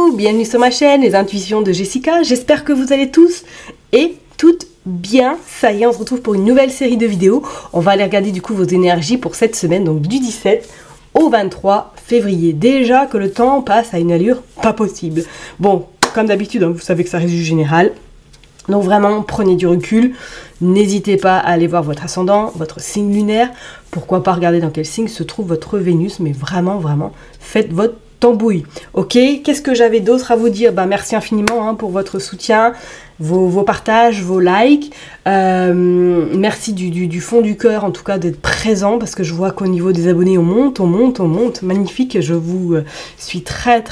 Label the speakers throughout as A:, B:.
A: Coucou, bienvenue sur ma chaîne, les intuitions de Jessica. J'espère que vous allez tous et toutes bien. Ça y est, on se retrouve pour une nouvelle série de vidéos. On va aller regarder du coup vos énergies pour cette semaine, donc du 17 au 23 février. Déjà que le temps passe à une allure pas possible. Bon, comme d'habitude, hein, vous savez que ça reste du général. Donc vraiment, prenez du recul. N'hésitez pas à aller voir votre ascendant, votre signe lunaire. Pourquoi pas regarder dans quel signe se trouve votre Vénus. Mais vraiment, faites votre tambouille. Ok, qu'est-ce que j'avais d'autre à vous dire? Merci infiniment pour votre soutien, vos partages, vos likes. Merci du fond du cœur, en tout cas, d'être présent, parce que je vois qu'au niveau des abonnés, on monte. Magnifique, je vous suis très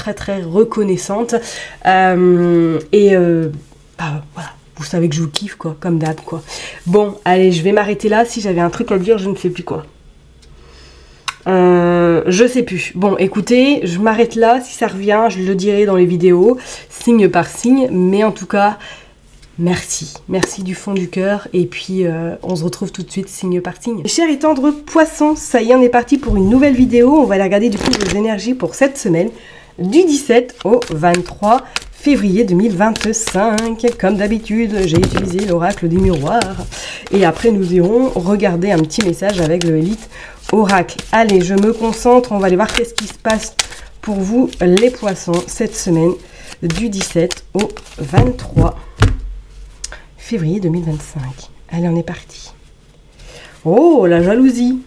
A: reconnaissante. Voilà. Vous savez que je vous kiffe, quoi, comme d'hab, quoi. Bon, allez, je vais m'arrêter là. Si j'avais un truc à dire, je ne sais plus quoi. Je sais plus. Bon, écoutez, je m'arrête là. Si ça revient, je le dirai dans les vidéos, signe par signe. Mais en tout cas, merci. Merci du fond du cœur. Et puis, on se retrouve tout de suite, signe par signe. Chers et tendres poissons, ça y est, on est parti pour une nouvelle vidéo. On va aller regarder du coup vos énergies pour cette semaine, du 17 au 23 février 2025. Comme d'habitude, j'ai utilisé l'oracle des miroirs. Et après, nous irons regarder un petit message avec le Elite Oracle. Allez, je me concentre. On va aller voir qu'est-ce qui se passe pour vous, les poissons, cette semaine du 17 au 23 février 2025. Allez, on est parti. Oh, la jalousie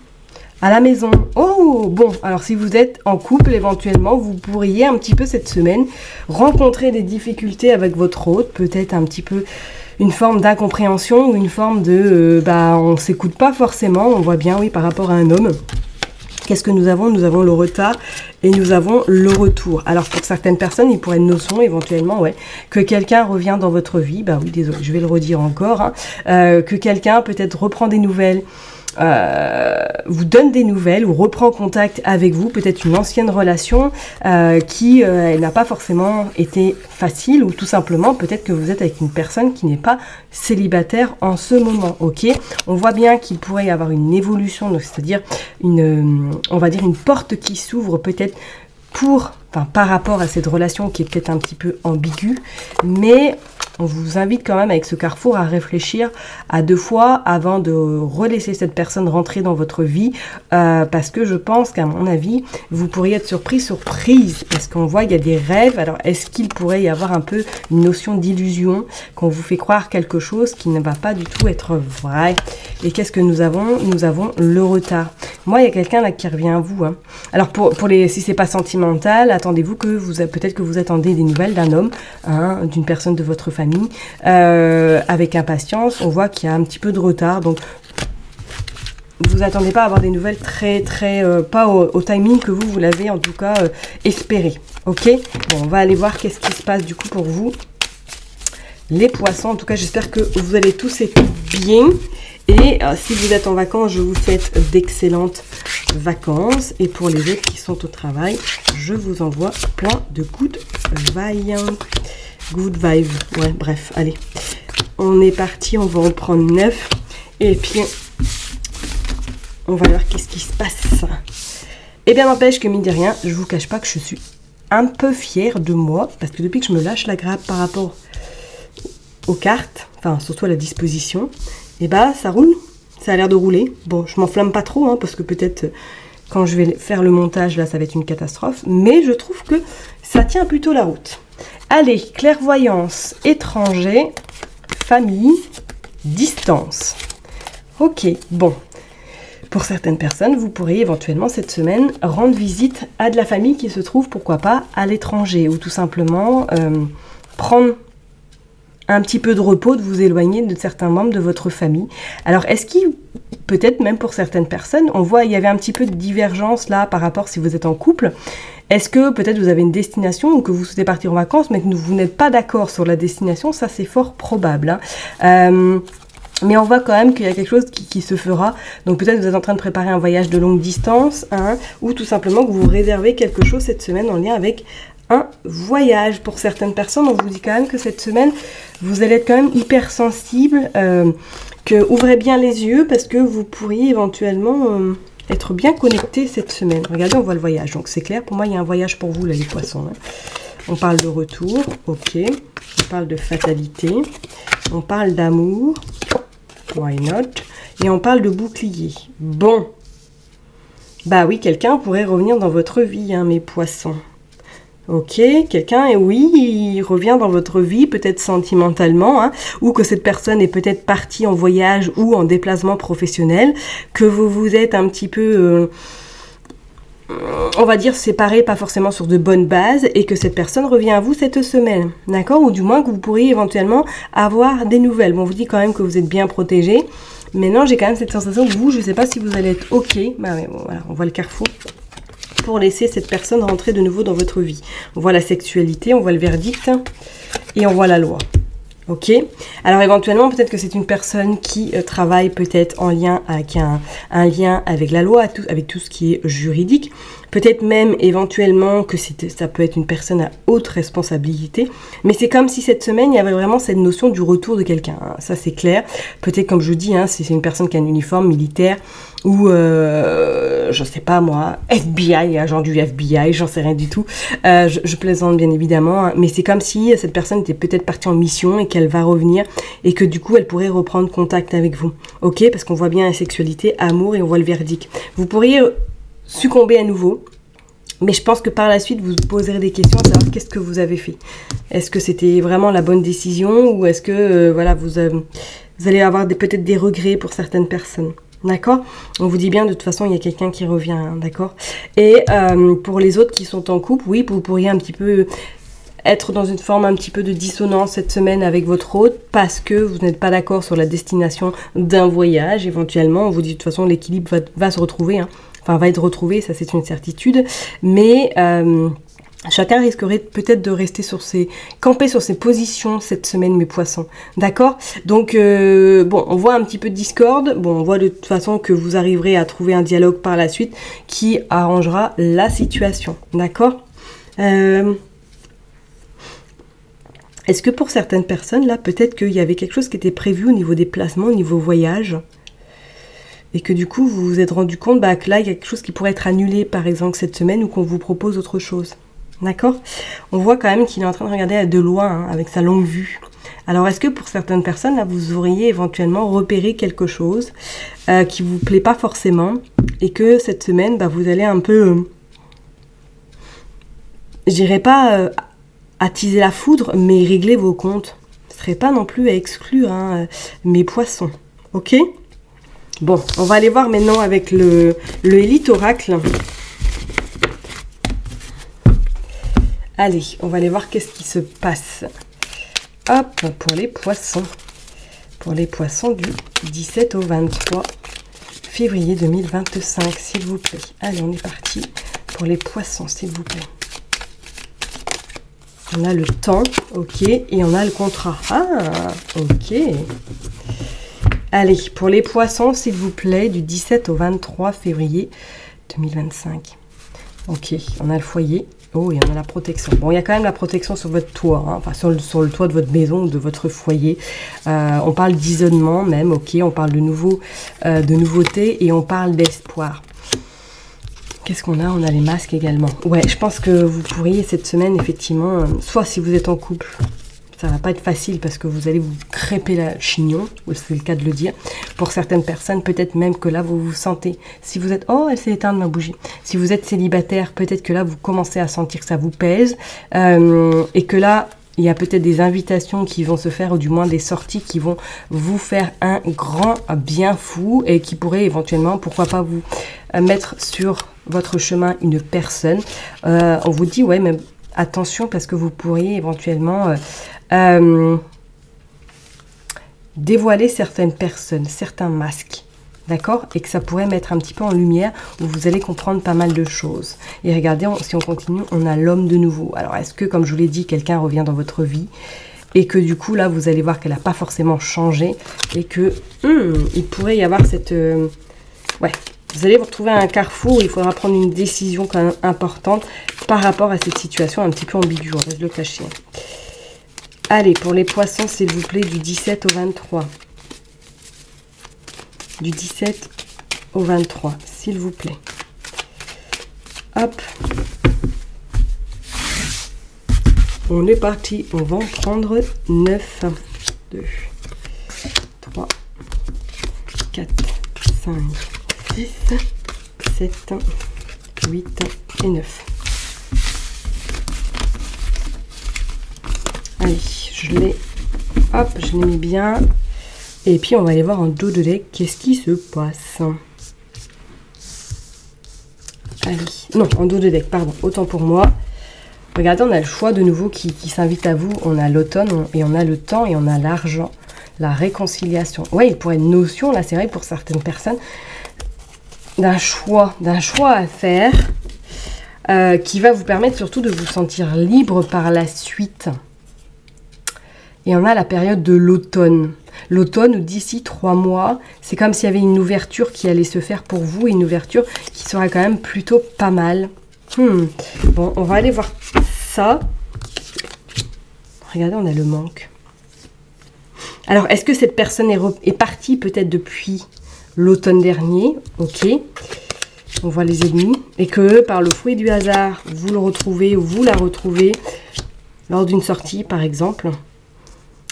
A: à la maison. Oh, bon, alors si vous êtes en couple, éventuellement, vous pourriez un petit peu cette semaine rencontrer des difficultés avec votre hôte, peut-être un petit peu une forme d'incompréhension ou une forme de, on s'écoute pas forcément, on voit bien, oui, par rapport à un homme. Qu'est-ce que nous avons? Nous avons le retard et nous avons le retour. Alors pour certaines personnes, il pourrait être notion éventuellement, ouais, que quelqu'un revient dans votre vie. Bah oui, désolé, je vais le redire encore. Que quelqu'un peut-être reprend des nouvelles, vous donne des nouvelles ou reprend contact avec vous, peut-être une ancienne relation qui n'a pas forcément été facile, ou tout simplement peut-être que vous êtes avec une personne qui n'est pas célibataire en ce moment. Ok, on voit bien qu'il pourrait y avoir une évolution, c'est-à-dire on va dire une porte qui s'ouvre peut-être par rapport à cette relation qui est peut-être un petit peu ambiguë, mais on vous invite quand même avec ce carrefour à réfléchir à deux fois avant de relaisser cette personne rentrer dans votre vie, parce que je pense qu'à mon avis, vous pourriez être surprise, parce qu'on voit qu'il y a des rêves. Alors, est-ce qu'il pourrait y avoir un peu une notion d'illusion, qu'on vous fait croire quelque chose qui ne va pas du tout être vrai? Et qu'est-ce que nous avons? Nous avons le retard. Moi, il y a quelqu'un là qui revient à vous. Alors, si c'est pas sentimental, attendez-vous que peut-être que vous attendez des nouvelles d'un homme, d'une personne de votre famille, avec impatience. On voit qu'il y a un petit peu de retard, donc vous attendez pas à avoir des nouvelles pas au timing que vous l'avez en tout cas espéré. Ok, bon, on va aller voir qu'est-ce qui se passe du coup pour vous, les poissons. En tout cas, j'espère que vous allez tous être bien. Et si vous êtes en vacances, je vous souhaite d'excellentes vacances. Et pour les autres qui sont au travail, je vous envoie plein de good vibes. Good vibe. Ouais, bref, allez. On est parti, on va en prendre 9. Et puis, on va voir qu'est-ce qui se passe. Et bien, n'empêche que, mine de rien, je vous cache pas que je suis un peu fière de moi. Parce que depuis que je me lâche la grappe par rapport aux cartes, enfin, surtout à la disposition, et ça roule. Ça a l'air de rouler. Bon, je m'enflamme pas trop, parce que peut-être quand je vais faire le montage, là, ça va être une catastrophe. Mais je trouve que ça tient plutôt la route. Allez, clairvoyance, étranger, famille, distance. Ok, bon. Pour certaines personnes, vous pourriez éventuellement cette semaine rendre visite à de la famille qui se trouve, pourquoi pas, à l'étranger. Ou tout simplement prendre un petit peu de repos, de vous éloigner de certains membres de votre famille. Alors, est-ce qu'il, peut-être même pour certaines personnes, on voit il y avait un petit peu de divergence là par rapport si vous êtes en couple. Est-ce que peut-être vous avez une destination ou que vous souhaitez partir en vacances, mais que vous n'êtes pas d'accord sur la destination? Ça, c'est fort probable. Mais on voit quand même qu'il y a quelque chose qui se fera. Donc peut-être vous êtes en train de préparer un voyage de longue distance, ou tout simplement que vous réservez quelque chose cette semaine en lien avec un voyage. Pour certaines personnes, on vous dit quand même que cette semaine, vous allez être quand même hyper sensible, que ouvrez bien les yeux parce que vous pourriez éventuellement être bien connecté cette semaine. Regardez, on voit le voyage, donc c'est clair. Pour moi, il y a un voyage pour vous, là, les poissons. On parle de retour, ok. On parle de fatalité. On parle d'amour, why not. Et on parle de bouclier. Bon. Bah oui, quelqu'un pourrait revenir dans votre vie, hein, mes poissons. Ok, quelqu'un, et oui, il revient dans votre vie, peut-être sentimentalement, hein, ou que cette personne est peut-être partie en voyage ou en déplacement professionnel, que vous vous êtes un petit peu, on va dire, séparés, pas forcément sur de bonnes bases, et que cette personne revient à vous cette semaine, d'accord? Ou du moins que vous pourriez éventuellement avoir des nouvelles. Bon, on vous dit quand même que vous êtes bien protégé, mais non, j'ai quand même cette sensation que vous, je ne sais pas si vous allez être ok, bah ouais, bon, voilà, on voit le carrefour. Pour laisser cette personne rentrer de nouveau dans votre vie. On voit la sexualité, on voit le verdict et on voit la loi. Ok. Alors éventuellement, peut-être que c'est une personne qui travaille peut-être en lien avec un lien avec la loi, avec tout ce qui est juridique. Peut-être même éventuellement que ça peut être une personne à haute responsabilité. Mais c'est comme si cette semaine, il y avait vraiment cette notion du retour de quelqu'un. Hein. Ça, c'est clair. Peut-être, comme je dis, hein, si c'est une personne qui a un uniforme militaire ou, je sais pas moi, FBI, agent du FBI, j'en sais rien du tout. Je plaisante bien évidemment. Hein, mais c'est comme si cette personne était peut-être partie en mission et qu'elle va revenir et que du coup, elle pourrait reprendre contact avec vous. Ok, parce qu'on voit bien la sexualité, amour et on voit le verdict. Vous pourriez succomber à nouveau, mais je pense que par la suite vous poserez des questions à savoir qu'est-ce que vous avez fait. Est-ce que c'était vraiment la bonne décision ou est-ce que voilà vous allez avoir peut-être des regrets pour certaines personnes. D'accord? On vous dit bien de toute façon il y a quelqu'un qui revient, hein, d'accord? Et pour les autres qui sont en couple, oui, vous pourriez un petit peu être dans une forme un petit peu de dissonance cette semaine avec votre hôte parce que vous n'êtes pas d'accord sur la destination d'un voyage. Éventuellement, on vous dit de toute façon l'équilibre va se retrouver, hein. Enfin, va être retrouvé, ça c'est une certitude, mais chacun risquerait peut-être de rester camper sur ses positions cette semaine, mes poissons, d'accord? Donc, bon, on voit un petit peu de discorde, bon, on voit de toute façon que vous arriverez à trouver un dialogue par la suite qui arrangera la situation, d'accord? Est-ce que pour certaines personnes, là, peut-être qu'il y avait quelque chose qui était prévu au niveau des placements, au niveau voyage, et que du coup, vous vous êtes rendu compte que là, il y a quelque chose qui pourrait être annulé, par exemple, cette semaine, ou qu'on vous propose autre chose. D'accord? On voit quand même qu'il est en train de regarder de loin, hein, avec sa longue vue. Alors, est-ce que pour certaines personnes, là, vous auriez éventuellement repéré quelque chose qui vous plaît pas forcément, et que cette semaine, vous allez un peu, je dirais pas attiser la foudre, mais régler vos comptes. Ce serait pas non plus à exclure, hein, mes poissons. Ok? Bon, on va aller voir maintenant avec le Élite Oracle. Allez, on va aller voir qu'est-ce qui se passe. Hop, pour les poissons. Pour les poissons du 17 au 23 février 2025, s'il vous plaît. Allez, on est parti pour les poissons, s'il vous plaît. On a le temps, ok, et on a le contrat. Ah, ok. Allez, pour les poissons, s'il vous plaît, du 17 au 23 février 2025. Ok, on a le foyer. Oh, et on a la protection. Bon, il y a quand même la protection sur votre toit, hein, enfin sur le toit de votre maison ou de votre foyer. On parle d'isolement même, ok, on parle de nouveauté et on parle d'espoir. Qu'est-ce qu'on a? On a les masques également. Ouais, je pense que vous pourriez cette semaine, effectivement, soit si vous êtes en couple, ça va pas être facile parce que vous allez vous crêper la chignon, c'est le cas de le dire. Pour certaines personnes, peut-être même que là, vous vous sentez. Si vous êtes... Oh, elle s'est éteinte ma bougie. Si vous êtes célibataire, peut-être que là, vous commencez à sentir que ça vous pèse. Et que là, il y a peut-être des invitations qui vont se faire, ou du moins des sorties qui vont vous faire un grand bien fou et qui pourraient éventuellement, pourquoi pas vous mettre sur votre chemin une personne. On vous dit, ouais, mais attention parce que vous pourriez éventuellement... dévoiler certaines personnes, certains masques, d'accord? Et que ça pourrait mettre un petit peu en lumière où vous allez comprendre pas mal de choses. Et regardez, si on continue, on a l'homme de nouveau. Alors, est-ce que, comme je vous l'ai dit, quelqu'un revient dans votre vie et que du coup, là, vous allez voir qu'elle n'a pas forcément changé et que il pourrait y avoir cette... ouais, vous allez vous retrouver à un carrefour où il faudra prendre une décision quand même importante par rapport à cette situation un petit peu ambiguë. On va se le cacher. Allez, pour les poissons, s'il vous plaît, du 17 au 23. Du 17 au 23, s'il vous plaît. Hop. on est parti. On va en prendre 9. 2, 3, 4, 5, 6, 7, 8 et 9. Allez, je l'ai. Hop, je l'ai mis bien. Et puis, on va aller voir en dos de deck. Qu'est-ce qui se passe? Allez. Non, en dos de deck, pardon. Autant pour moi. Regardez, on a le choix de nouveau qui s'invite à vous. On a l'automne et on a le temps et on a l'argent. La réconciliation. Ouais, il pourrait être une notion, là, c'est vrai, pour certaines personnes, d'un choix à faire qui va vous permettre surtout de vous sentir libre par la suite. Et on a la période de l'automne. L'automne, où d'ici 3 mois, c'est comme s'il y avait une ouverture qui allait se faire pour vous, une ouverture qui sera quand même plutôt pas mal. Bon, on va aller voir ça. Regardez, on a le manque. Alors, est-ce que cette personne est partie peut-être depuis l'automne dernier? Ok. On voit les ennemis. Et que par le fruit du hasard, vous le retrouvez ou vous la retrouvez lors d'une sortie, par exemple.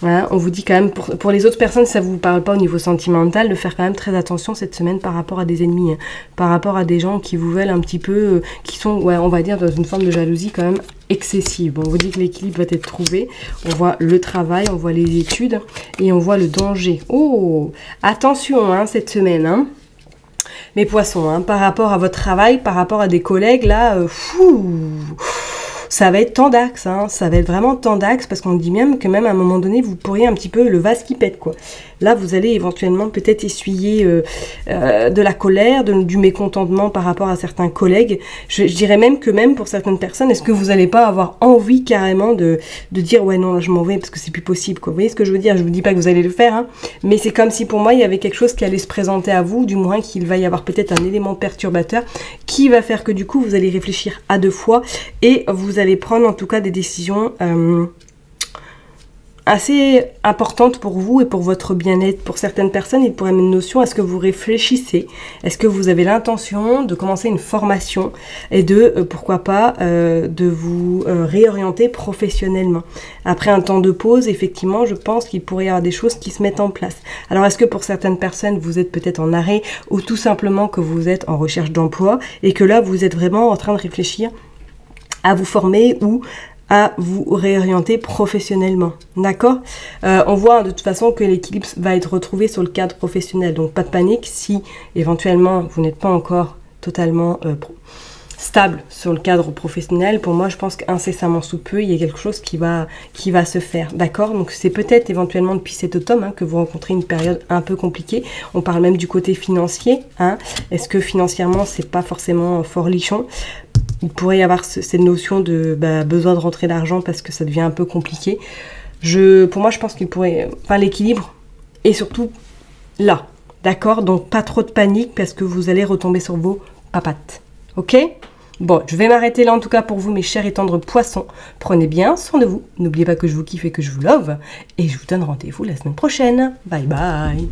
A: Hein, on vous dit quand même, pour les autres personnes, ça ne vous parle pas au niveau sentimental, de faire quand même très attention cette semaine par rapport à des ennemis, hein, par rapport à des gens qui vous veulent un petit peu, qui sont, ouais, on va dire, dans une forme de jalousie quand même excessive. Bon, on vous dit que l'équilibre va être trouvé, on voit le travail, on voit les études et on voit le danger. Oh, attention hein, cette semaine, hein. Mes poissons, hein, par rapport à votre travail, par rapport à des collègues, là, ça va être tendax, hein, ça va être vraiment tendax, parce qu'on dit même que même à un moment donné, vous pourriez un petit peu le vase qui pète, quoi. Là, vous allez éventuellement peut-être essuyer de la colère, du mécontentement par rapport à certains collègues. Je dirais même que même pour certaines personnes, est-ce que vous n'allez pas avoir envie carrément de dire « Ouais, non, là, je m'en vais parce que c'est plus possible. » quoi. Vous voyez ce que je veux dire? Je vous dis pas que vous allez le faire, hein, mais c'est comme si pour moi, il y avait quelque chose qui allait se présenter à vous, du moins qu'il va y avoir peut-être un élément perturbateur qui va faire que du coup, vous allez réfléchir à 2 fois et vous allez prendre en tout cas des décisions assez importante pour vous et pour votre bien-être. Pour certaines personnes, il pourrait mettre une notion, est-ce que vous réfléchissez? Est-ce que vous avez l'intention de commencer une formation et de, pourquoi pas, de vous réorienter professionnellement? Après un temps de pause, effectivement, je pense qu'il pourrait y avoir des choses qui se mettent en place. Alors, est-ce que pour certaines personnes, vous êtes peut-être en arrêt ou tout simplement que vous êtes en recherche d'emploi et que là, vous êtes vraiment en train de réfléchir à vous former ou à vous réorienter professionnellement, d'accord? On voit de toute façon que l'équilibre va être retrouvé sur le cadre professionnel, donc pas de panique si éventuellement vous n'êtes pas encore totalement stable sur le cadre professionnel. Pour moi, je pense qu'incessamment sous peu, il y a quelque chose qui va se faire, d'accord? Donc c'est peut-être éventuellement depuis cet automne hein, que vous rencontrez une période un peu compliquée. On parle même du côté financier, hein? Est-ce que financièrement, c'est pas forcément fort lichon? Il pourrait y avoir cette notion de besoin de rentrer d'argent parce que ça devient un peu compliqué. Pour moi, je pense qu'il pourrait... Enfin, l'équilibre est surtout là, d'accord? Donc, pas trop de panique parce que vous allez retomber sur vos papates. Ok? Bon, je vais m'arrêter là en tout cas pour vous, mes chers et tendres poissons. Prenez bien soin de vous. N'oubliez pas que je vous kiffe et que je vous love. Et je vous donne rendez-vous la semaine prochaine. Bye bye!